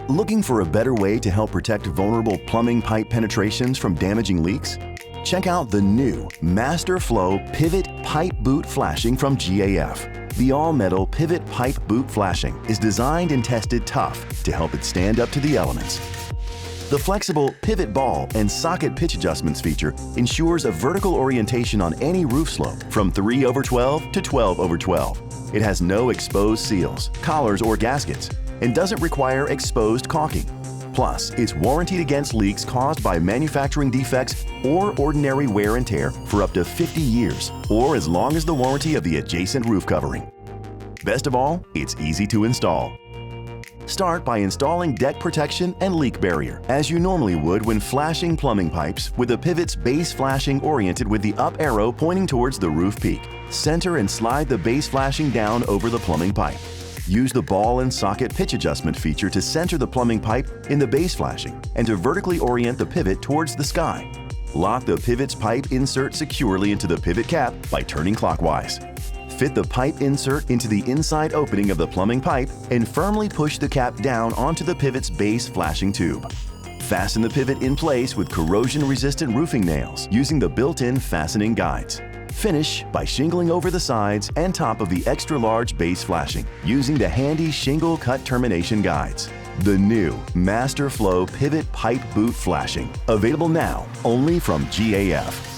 Looking for a better way to help protect vulnerable plumbing pipe penetrations from damaging leaks? Check out the new Master Flow Pivot Pipe Boot Flashing from GAF. The all-metal Pivot Pipe Boot Flashing is designed and tested tough to help it stand up to the elements. The flexible pivot ball and socket pitch adjustments feature ensures a vertical orientation on any roof slope from 3/12 to 12/12. It has no exposed seals, collars, or gaskets, and doesn't require exposed caulking. Plus, it's warranted against leaks caused by manufacturing defects or ordinary wear and tear for up to 50 years, or as long as the warranty of the adjacent roof covering. Best of all, it's easy to install. Start by installing deck protection and leak barrier, as you normally would when flashing plumbing pipes, with the pivot's base flashing oriented with the up arrow pointing towards the roof peak. Center and slide the base flashing down over the plumbing pipe. Use the ball and socket pitch adjustment feature to center the plumbing pipe in the base flashing and to vertically orient the pivot towards the sky. Lock the pivot's pipe insert securely into the pivot cap by turning clockwise. Fit the pipe insert into the inside opening of the plumbing pipe and firmly push the cap down onto the pivot's base flashing tube. Fasten the pivot in place with corrosion-resistant roofing nails using the built-in fastening guides. Finish by shingling over the sides and top of the extra-large base flashing using the handy shingle cut termination guides. The new Master Flow Pivot Pipe Boot Flashing, available now only from GAF.